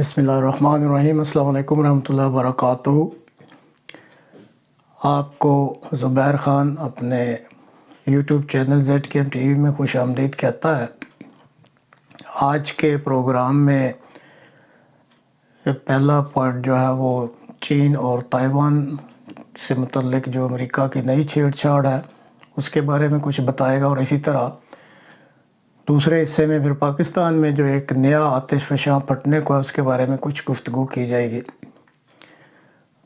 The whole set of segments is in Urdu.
بسم اللہ الرحمن الرحیم۔ السلام علیکم ورحمۃ اللہ وبرکاتہ۔ آپ کو زبیر خان اپنے یوٹیوب چینل ZKM TV میں خوش آمدید کہتا ہے۔ آج کے پروگرام میں پہلا پوائنٹ جو ہے وہ چین اور تائیوان سے متعلق جو امریکہ کی نئی چھیڑ چھاڑ ہے اس کے بارے میں کچھ بتائے گا، اور اسی طرح دوسرے حصے میں پھر پاکستان میں جو ایک نیا آتش فشاں پھٹنے کو ہے اس کے بارے میں کچھ گفتگو کی جائے گی۔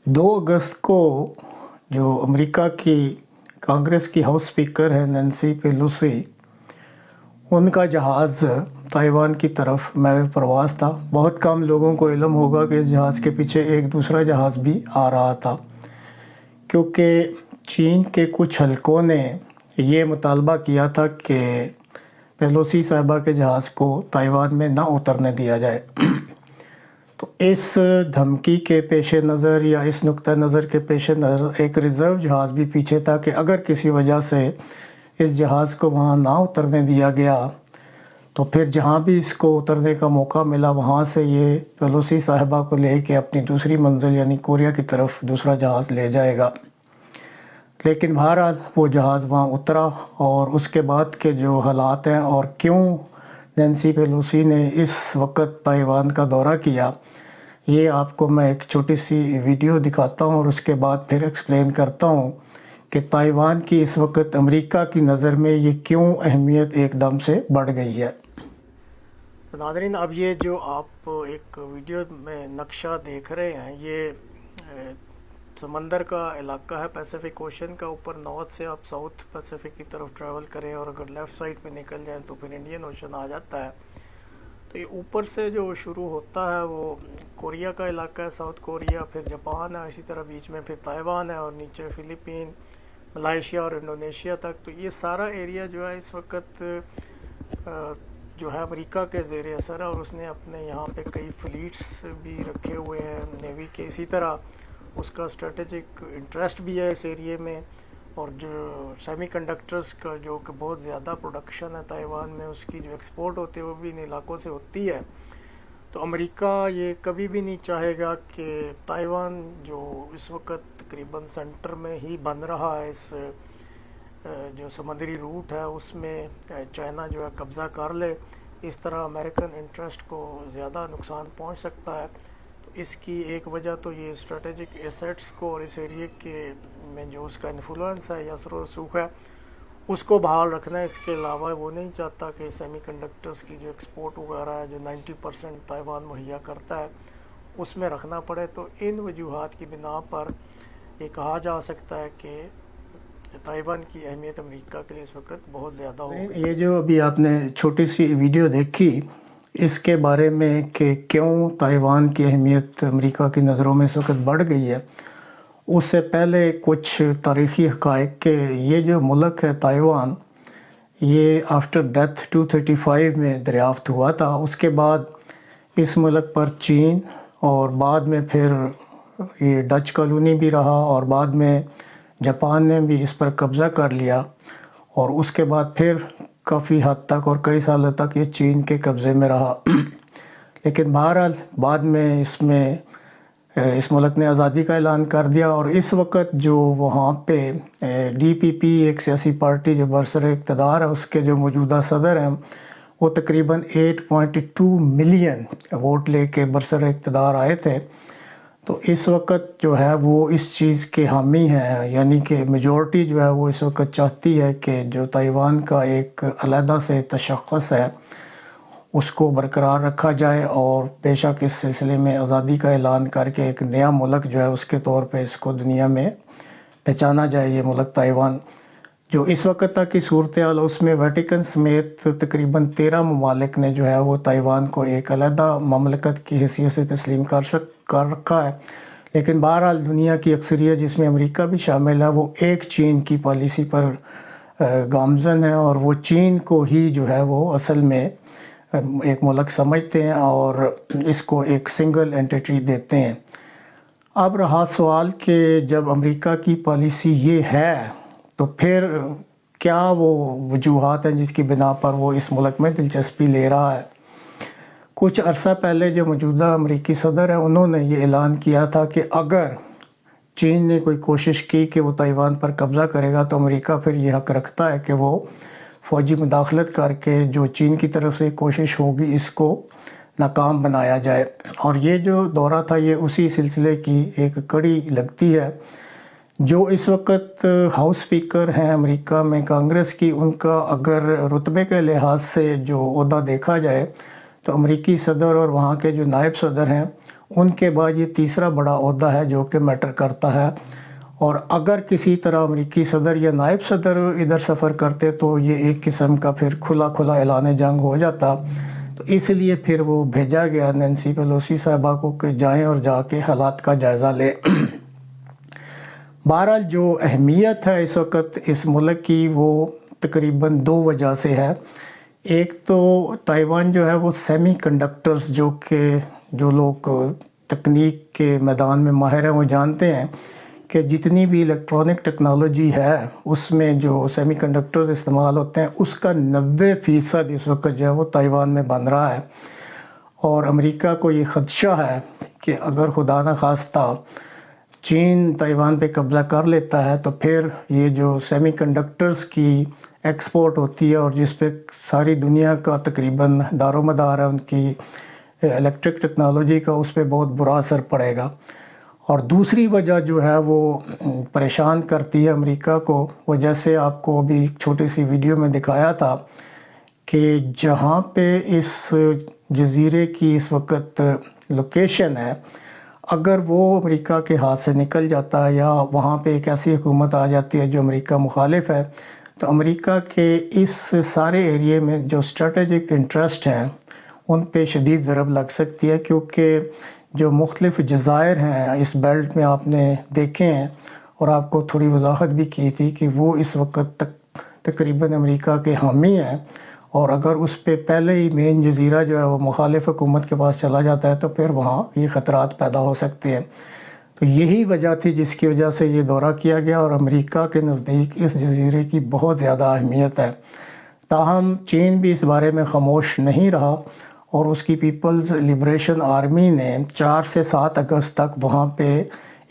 2 اگست کو جو امریکہ کی کانگریس کی ہاؤس اسپیکر ہے نینسی پیلوسی، ان کا جہاز تائیوان کی طرف محو پرواز تھا۔ بہت کم لوگوں کو علم ہوگا کہ اس جہاز کے پیچھے ایک دوسرا جہاز بھی آ رہا تھا، کیونکہ چین کے کچھ حلقوں نے یہ مطالبہ کیا تھا کہ پیلوسی صاحبہ کے جہاز کو تائیوان میں نہ اترنے دیا جائے۔ تو اس دھمکی کے پیش نظر یا اس نقطہ نظر کے پیش نظر ایک ریزرو جہاز بھی پیچھے تھا کہ اگر کسی وجہ سے اس جہاز کو وہاں نہ اترنے دیا گیا تو پھر جہاں بھی اس کو اترنے کا موقع ملا وہاں سے یہ پیلوسی صاحبہ کو لے کے اپنی دوسری منزل یعنی کوریا کی طرف دوسرا جہاز لے جائے گا۔ لیکن بہرحال وہ جہاز وہاں اترا، اور اس کے بعد کے جو حالات ہیں اور کیوں نینسی پیلوسی نے اس وقت تائیوان کا دورہ کیا، یہ آپ کو میں ایک چھوٹی سی ویڈیو دکھاتا ہوں اور اس کے بعد پھر ایکسپلین کرتا ہوں کہ تائیوان کی اس وقت امریکہ کی نظر میں یہ کیوں اہمیت ایک دم سے بڑھ گئی ہے۔ ناظرین، اب یہ جو آپ ایک ویڈیو میں نقشہ دیکھ رہے ہیں یہ سمندر کا علاقہ ہے، پیسیفک اوشن کا۔ اوپر نارتھ سے آپ ساؤتھ پیسیفک کی طرف ٹریول کریں اور اگر لیفٹ سائڈ پہ نکل جائیں تو پھر انڈین اوشن آ جاتا ہے۔ تو یہ اوپر سے جو شروع ہوتا ہے وہ کوریا کا علاقہ ہے، ساؤتھ کوریا، پھر جاپان ہے، اسی طرح بیچ میں پھر تائیوان ہے، اور نیچے فلپین، ملائیشیا اور انڈونیشیا تک۔ تو یہ سارا ایریا جو ہے اس وقت جو ہے امریکہ کے زیر اثر ہے، اور اس نے اپنے یہاں پہ کئی فلیٹس بھی رکھے ہوئے ہیں نیوی کے۔ اسی طرح اس کا اسٹریٹجک انٹرسٹ بھی ہے اس ایریے میں، اور جو سیمی کنڈکٹرز کا جو کہ بہت زیادہ پروڈکشن ہے تائیوان میں، اس کی جو ایکسپورٹ ہوتی ہے وہ بھی ان علاقوں سے ہوتی ہے۔ تو امریکہ یہ کبھی بھی نہیں چاہے گا کہ تائیوان جو اس وقت تقریباً سینٹر میں ہی بن رہا ہے، اس جو سمندری روٹ ہے اس میں چائنا جو ہے قبضہ کر لے۔ اس طرح امریکن انٹرسٹ کو زیادہ نقصان پہنچ سکتا ہے۔ تو اس کی ایک وجہ تو یہ اسٹریٹجک ایسیٹس کو اور اس ایریے کے میں جو اس کا انفلوئنس ہے یا اثر و رسوخ ہے اس کو بحال رکھنا ہے۔ اس کے علاوہ وہ نہیں چاہتا کہ سیمی کنڈکٹرز کی جو ایکسپورٹ وغیرہ ہے جو 90% تائیوان مہیا کرتا ہے اس میں رکھنا پڑے۔ تو ان وجوہات کی بنا پر یہ کہا جا سکتا ہے کہ تائیوان کی اہمیت امریکہ کے لیے اس وقت بہت زیادہ ہو گئی۔ یہ جو ابھی آپ نے چھوٹی سی ویڈیو دیکھی اس کے بارے میں کہ کیوں تائیوان کی اہمیت امریکہ کی نظروں میں اس وقت بڑھ گئی ہے، اس سے پہلے کچھ تاریخی حقائق کہ یہ جو ملک ہے تائیوان، یہ آفٹر ڈیتھ 235 میں دریافت ہوا تھا۔ اس کے بعد اس ملک پر چین اور بعد میں پھر یہ ڈچ کالونی بھی رہا، اور بعد میں جاپان نے بھی اس پر قبضہ کر لیا، اور اس کے بعد پھر کافی حد تک اور کئی سالوں تک یہ چین کے قبضے میں رہا۔ لیکن بہرحال بعد میں اس ملک نے آزادی کا اعلان کر دیا، اور اس وقت جو وہاں پہ DPP ایک سیاسی پارٹی جو برسر اقتدار ہے اس کے جو موجودہ صدر ہیں وہ تقریباً 8.2 ملین ووٹ لے کے برسر اقتدار آئے تھے۔ تو اس وقت جو ہے وہ اس چیز کے حامی ہیں، یعنی کہ میجورٹی جو ہے وہ اس وقت چاہتی ہے کہ جو تائیوان کا ایک علیحدہ سے تشخص ہے اس کو برقرار رکھا جائے، اور بے شک اس سلسلے میں آزادی کا اعلان کر کے ایک نیا ملک جو ہے اس کے طور پہ اس کو دنیا میں پہچانا جائے۔ یہ ملک تائیوان جو اس وقت تک کی صورتحال اس میں ویٹیکن سمیت تقریباً 13 ممالک نے جو ہے وہ تائیوان کو ایک علیحدہ مملکت کی حیثیت سے تسلیم کر رکھا ہے۔ لیکن بہرحال دنیا کی اکثریت جس میں امریکہ بھی شامل ہے وہ ایک چین کی پالیسی پر گامزن ہے، اور وہ چین کو ہی جو ہے وہ اصل میں ایک ملک سمجھتے ہیں اور اس کو ایک سنگل اینٹیٹی دیتے ہیں۔ اب رہا سوال کہ جب امریکہ کی پالیسی یہ ہے تو پھر کیا وہ وجوہات ہیں جس کی بنا پر وہ اس ملک میں دلچسپی لے رہا ہے۔ کچھ عرصہ پہلے جو موجودہ امریکی صدر ہیں انہوں نے یہ اعلان کیا تھا کہ اگر چین نے کوئی کوشش کی کہ وہ تائیوان پر قبضہ کرے گا تو امریکہ پھر یہ حق رکھتا ہے کہ وہ فوجی مداخلت کر کے جو چین کی طرف سے کوشش ہوگی اس کو ناکام بنایا جائے. اور یہ جو دورہ تھا یہ اسی سلسلے کی ایک کڑی لگتی ہے. جو اس وقت ہاؤس اسپیکر ہیں امریکہ میں کانگریس کی، ان کا اگر رتبے کے لحاظ سے جو عہدہ دیکھا جائے تو امریکی صدر اور وہاں کے جو نائب صدر ہیں ان کے بعد یہ تیسرا بڑا عہدہ ہے جو کہ میٹر کرتا ہے. اور اگر کسی طرح امریکی صدر یا نائب صدر ادھر سفر کرتے تو یہ ایک قسم کا پھر کھلا اعلان جنگ ہو جاتا. تو اس لیے پھر وہ بھیجا گیا نینسی پیلوسی صاحبہ کو کہ جائیں اور جا کے حالات کا جائزہ لیں. بہرحال جو اہمیت ہے اس وقت اس ملک کی وہ تقریباً دو وجہ سے ہے. ایک تو تائیوان جو ہے وہ سیمی کنڈکٹرز جو لوگ تکنیک کے میدان میں ماہر ہیں وہ جانتے ہیں کہ جتنی بھی الیکٹرانک ٹیکنالوجی ہے اس میں جو سیمی کنڈکٹرز استعمال ہوتے ہیں اس کا 90% اس وقت جو ہے وہ تائیوان میں بن رہا ہے. اور امریکہ کو یہ خدشہ ہے کہ اگر خدا نخواستہ چین تائیوان پہ قبضہ کر لیتا ہے تو پھر یہ جو سیمی کنڈکٹرز کی ایکسپورٹ ہوتی ہے اور جس پہ ساری دنیا کا تقریباً دار و مدار ہے ان کی الیکٹرک ٹیکنالوجی کا، اس پہ بہت برا اثر پڑے گا. اور دوسری وجہ جو ہے وہ پریشان کرتی ہے امریکہ کو، وہ جیسے آپ کو ابھی ایک چھوٹی سی ویڈیو میں دکھایا تھا کہ جہاں پہ اس جزیرے کی اس وقت لوکیشن ہے، اگر وہ امریکہ کے ہاتھ سے نکل جاتا ہے یا وہاں پہ ایک ایسی حکومت آ جاتی ہے جو امریکہ مخالف ہے تو امریکہ کے اس سارے ایریے میں جو اسٹریٹجک انٹرسٹ ہیں ان پہ شدید ضرب لگ سکتی ہے. کیونکہ جو مختلف جزائر ہیں اس بیلٹ میں آپ نے دیکھے ہیں اور آپ کو تھوڑی وضاحت بھی کی تھی کہ وہ اس وقت تک تقریباً امریکہ کے حامی ہیں، اور اگر اس پہ پہلے ہی مین جزیرہ جو ہے وہ مخالف حکومت کے پاس چلا جاتا ہے تو پھر وہاں یہ خطرات پیدا ہو سکتے ہیں. تو یہی وجہ تھی جس کی وجہ سے یہ دورہ کیا گیا، اور امریکہ کے نزدیک اس جزیرے کی بہت زیادہ اہمیت ہے. تاہم چین بھی اس بارے میں خاموش نہیں رہا اور اس کی پیپلز لبریشن آرمی نے 4 سے 7 اگست تک وہاں پہ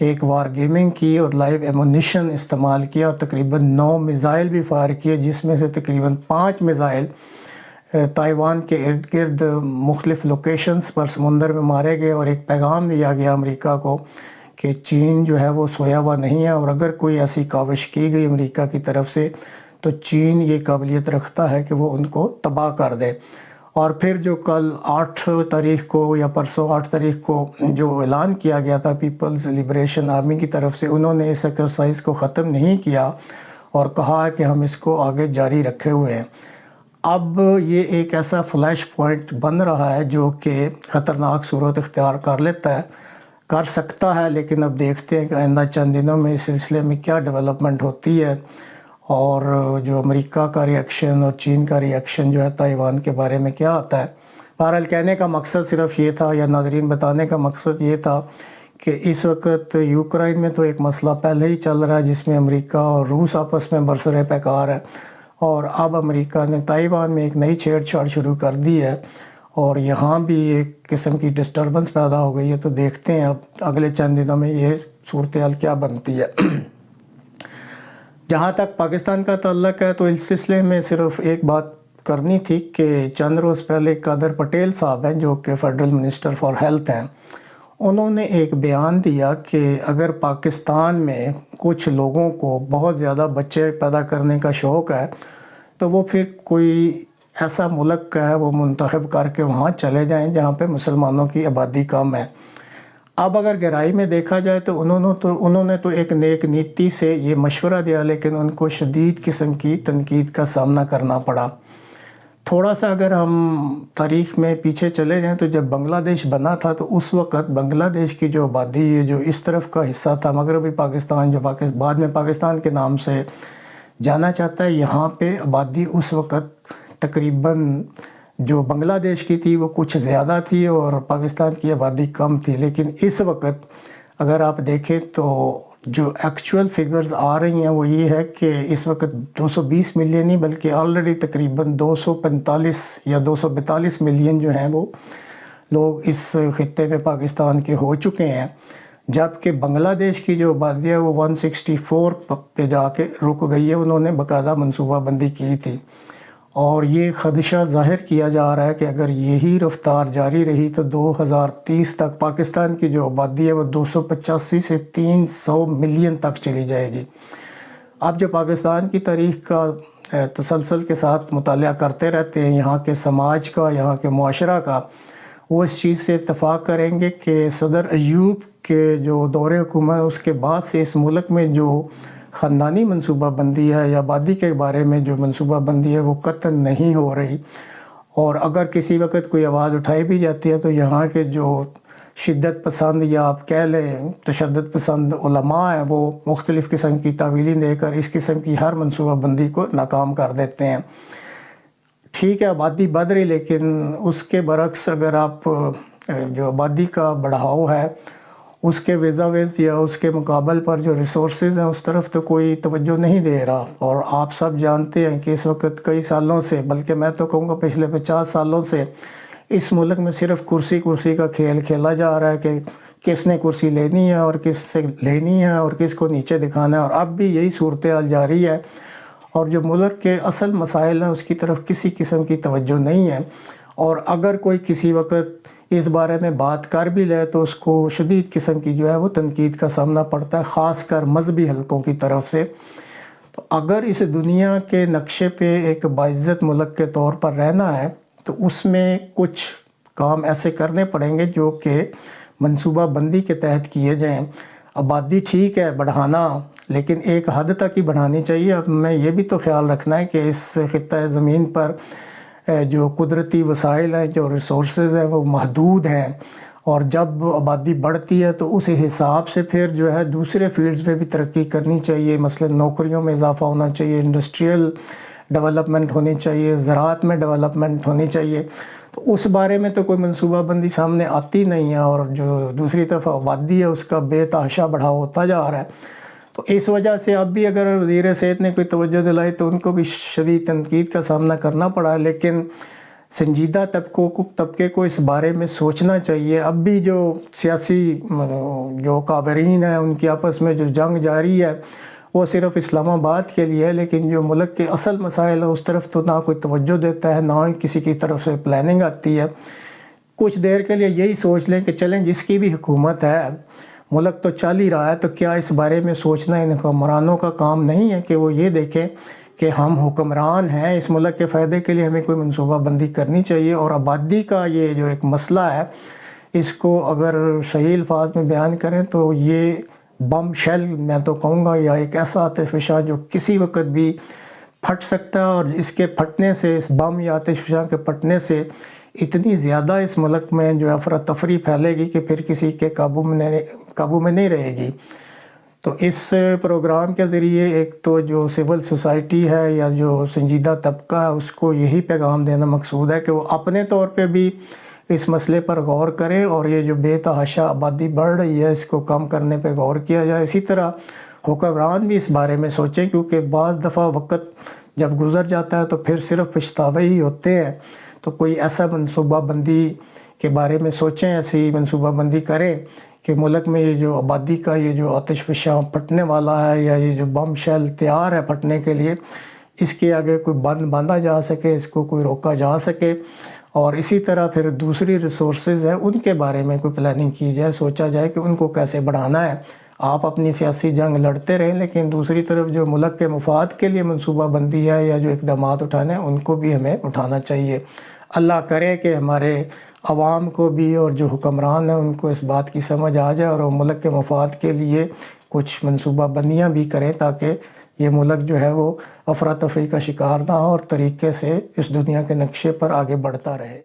ایک وار گیمنگ کی اور لائیو ایمونیشن استعمال کیا اور تقریباً 9 میزائل بھی فائر کیے، جس میں سے تقریباً 5 میزائل تائیوان کے ارد گرد مختلف لوکیشنز پر سمندر میں مارے گئے. اور ایک پیغام دیا گیا امریکہ کو کہ چین جو ہے وہ سویا ہوا نہیں ہے، اور اگر کوئی ایسی کاوش کی گئی امریکہ کی طرف سے تو چین یہ قابلیت رکھتا ہے کہ وہ ان کو تباہ کر دے. اور پھر جو کل 8 تاریخ کو یا پرسوں 8 تاریخ کو جو اعلان کیا گیا تھا پیپلز لبریشن آرمی کی طرف سے، انہوں نے اس ایکسرسائز کو ختم نہیں کیا اور کہا کہ ہم اس کو آگے جاری رکھے ہوئے ہیں. اب یہ ایک ایسا فلیش پوائنٹ بن رہا ہے جو کہ خطرناک صورت اختیار کر سکتا ہے. لیکن اب دیکھتے ہیں کہ آئندہ چند دنوں میں اس سلسلے میں کیا ڈیولپمنٹ ہوتی ہے اور جو امریکہ کا ریئیکشن اور چین کا ریئیکشن جو ہے تائیوان کے بارے میں کیا آتا ہے. بہرحال کہنے کا مقصد صرف یہ تھا، یا ناظرین بتانے کا مقصد یہ تھا کہ اس وقت یوکرائن میں تو ایک مسئلہ پہلے ہی چل رہا ہے جس میں امریکہ اور روس آپس میں برسر پیکار ہے، اور اب امریکہ نے تائیوان میں ایک نئی چھیڑ چھاڑ شروع کر دی ہے اور یہاں بھی ایک قسم کی ڈسٹربنس پیدا ہو گئی ہے. تو دیکھتے ہیں اب اگلے چند دنوں میں یہ صورتحال کیا بنتی ہے. جہاں تک پاکستان کا تعلق ہے تو اس سلسلے میں صرف ایک بات کرنی تھی کہ چند روز پہلے قادر پٹیل صاحب ہیں جو کہ فیڈرل منسٹر فار ہیلتھ ہیں، انہوں نے ایک بیان دیا کہ اگر پاکستان میں کچھ لوگوں کو بہت زیادہ بچے پیدا کرنے کا شوق ہے تو وہ پھر کوئی ایسا ملک ہے وہ منتخب کر کے وہاں چلے جائیں جہاں پہ مسلمانوں کی آبادی کم ہے. اب اگر گہرائی میں دیکھا جائے تو انہوں نے تو ایک نیک نیتی سے یہ مشورہ دیا، لیکن ان کو شدید قسم کی تنقید کا سامنا کرنا پڑا. تھوڑا سا اگر ہم تاریخ میں پیچھے چلے جائیں تو جب بنگلہ دیش بنا تھا تو اس وقت بنگلہ دیش کی جو آبادی ہے جو اس طرف کا حصہ تھا مغربی پاکستان، جو بعد میں پاکستان کے نام سے جانا چاہتا ہے، یہاں پہ آبادی اس وقت تقریباً جو بنگلہ دیش کی تھی وہ کچھ زیادہ تھی اور پاکستان کی آبادی کم تھی. لیکن اس وقت اگر آپ دیکھیں تو جو ایکچول فگرز آ رہی ہیں وہ یہ ہے کہ اس وقت 220 ملین نہیں بلکہ آلریڈی تقریباً 245 یا 242 ملین جو ہیں وہ لوگ اس خطے میں پاکستان کے ہو چکے ہیں، جبکہ بنگلہ دیش کی جو آبادی ہے وہ 164 پہ جا کے رک گئی ہے۔ انہوں نے باقاعدہ منصوبہ بندی کی تھی، اور یہ خدشہ ظاہر کیا جا رہا ہے کہ اگر یہی رفتار جاری رہی تو 2030 تک پاکستان کی جو آبادی ہے وہ 285 سے 300 ملین تک چلی جائے گی۔ اب جو پاکستان کی تاریخ کا تسلسل کے ساتھ مطالعہ کرتے رہتے ہیں یہاں کے سماج کا، یہاں کے معاشرہ کا، وہ اس چیز سے اتفاق کریں گے کہ صدر ایوب کے جو دور حکومت اس کے بعد سے اس ملک میں جو خاندانی منصوبہ بندی ہے یا آبادی کے بارے میں جو منصوبہ بندی ہے وہ قطعاً نہیں ہو رہی، اور اگر کسی وقت کوئی آواز اٹھائی بھی جاتی ہے تو یہاں کے جو شدت پسند یا آپ کہہ لیں تشدد پسند علماء ہیں وہ مختلف قسم کی تعویلیں دے کر اس قسم کی ہر منصوبہ بندی کو ناکام کر دیتے ہیں۔ ٹھیک ہے آبادی بڑھ رہی، لیکن اس کے برعکس اگر آپ جو آبادی کا بڑھاؤ ہے اس کے ویز یا اس کے مقابل پر جو ریسورسز ہیں اس طرف تو کوئی توجہ نہیں دے رہا، اور آپ سب جانتے ہیں کہ اس وقت کئی سالوں سے، بلکہ میں تو کہوں گا پچھلے 50 سالوں سے اس ملک میں صرف کرسی کا کھیل کھیلا جا رہا ہے کہ کس نے کرسی لینی ہے اور کس سے لینی ہے اور کس کو نیچے دکھانا ہے، اور اب بھی یہی صورتحال جاری ہے، اور جو ملک کے اصل مسائل ہیں اس کی طرف کسی قسم کی توجہ نہیں ہے، اور اگر کوئی کسی وقت اس بارے میں بات کر بھی لے تو اس کو شدید قسم کی جو ہے وہ تنقید کا سامنا پڑتا ہے، خاص کر مذہبی حلقوں کی طرف سے۔ تو اگر اس دنیا کے نقشے پہ ایک باعزت ملک کے طور پر رہنا ہے تو اس میں کچھ کام ایسے کرنے پڑیں گے جو کہ منصوبہ بندی کے تحت کیے جائیں۔ آبادی ٹھیک ہے بڑھانا، لیکن ایک حد تک ہی بڑھانی چاہیے۔ اب میں یہ بھی تو خیال رکھنا ہے کہ اس خطہ زمین پر جو قدرتی وسائل ہیں، جو ریسورسز ہیں وہ محدود ہیں، اور جب آبادی بڑھتی ہے تو اس حساب سے پھر جو ہے دوسرے فیلڈز میں بھی ترقی کرنی چاہیے، مثلا نوکریوں میں اضافہ ہونا چاہیے، انڈسٹریل ڈیولپمنٹ ہونی چاہیے، زراعت میں ڈیولپمنٹ ہونی چاہیے۔ تو اس بارے میں تو کوئی منصوبہ بندی سامنے آتی نہیں ہے، اور جو دوسری طرف آبادی ہے اس کا بے تحاشا بڑھاؤ ہوتا جا رہا ہے۔ تو اس وجہ سے اب بھی اگر وزیر صحت نے کوئی توجہ دلائی تو ان کو بھی شدید تنقید کا سامنا کرنا پڑا، لیکن سنجیدہ طبقے کو اس بارے میں سوچنا چاہیے۔ اب بھی جو سیاسی جو کابرین ہیں ان کی آپس میں جو جنگ جاری ہے وہ صرف اسلام آباد کے لیے ہے، لیکن جو ملک کے اصل مسائل ہیں اس طرف تو نہ کوئی توجہ دیتا ہے، نہ ہی کسی کی طرف سے پلاننگ آتی ہے۔ کچھ دیر کے لیے یہی سوچ لیں کہ چلیں جس کی بھی حکومت ہے، ملک تو چل ہی رہا ہے، تو کیا اس بارے میں سوچنا ان حکمرانوں کا کام نہیں ہے کہ وہ یہ دیکھیں کہ ہم حکمران ہیں، اس ملک کے فائدے کے لیے ہمیں کوئی منصوبہ بندی کرنی چاہیے۔ اور آبادی کا یہ جو ایک مسئلہ ہے اس کو اگر صحیح الفاظ میں بیان کریں تو یہ بم شیل میں تو کہوں گا، یا ایک ایسا آتش فشاں جو کسی وقت بھی پھٹ سکتا ہے، اور اس کے پھٹنے سے، اس بم یا آتش فشاں کے پھٹنے سے اتنی زیادہ اس ملک میں جو افراتفری پھیلے گی کہ پھر کسی کے قابو میں نہیں رہے گی۔ تو اس پروگرام کے ذریعے ایک تو جو سول سوسائٹی ہے یا جو سنجیدہ طبقہ ہے اس کو یہی پیغام دینا مقصود ہے کہ وہ اپنے طور پہ بھی اس مسئلے پر غور کریں، اور یہ جو بے تحاشا آبادی بڑھ رہی ہے اس کو کم کرنے پہ غور کیا جائے۔ اسی طرح حکمران بھی اس بارے میں سوچیں، کیونکہ بعض دفعہ وقت جب گزر جاتا ہے تو پھر صرف پچھتاوے ہی ہوتے ہیں۔ تو کوئی ایسا منصوبہ بندی کے بارے میں سوچیں، ایسی منصوبہ بندی کریں کہ ملک میں یہ جو آبادی کا یہ جو آتش فشاں پھٹنے والا ہے یا یہ جو بم شیل تیار ہے پھٹنے کے لیے، اس کے آگے کوئی بند باندھا جا سکے، اس کو کوئی روکا جا سکے، اور اسی طرح پھر دوسری ریسورسز ہیں ان کے بارے میں کوئی پلاننگ کی جائے، سوچا جائے کہ ان کو کیسے بڑھانا ہے۔ آپ اپنی سیاسی جنگ لڑتے رہیں، لیکن دوسری طرف جو ملک کے مفاد کے لیے منصوبہ بندی ہے یا جو اقدامات اٹھانے ہیں ان کو بھی ہمیں اٹھانا چاہیے۔ اللہ کرے کہ ہمارے عوام کو بھی اور جو حکمران ہیں ان کو اس بات کی سمجھ آ جائے اور وہ ملک کے مفاد کے لیے کچھ منصوبہ بندیاں بھی کریں، تاکہ یہ ملک جو ہے وہ افراتفری کا شکار نہ ہو اور طریقے سے اس دنیا کے نقشے پر آگے بڑھتا رہے۔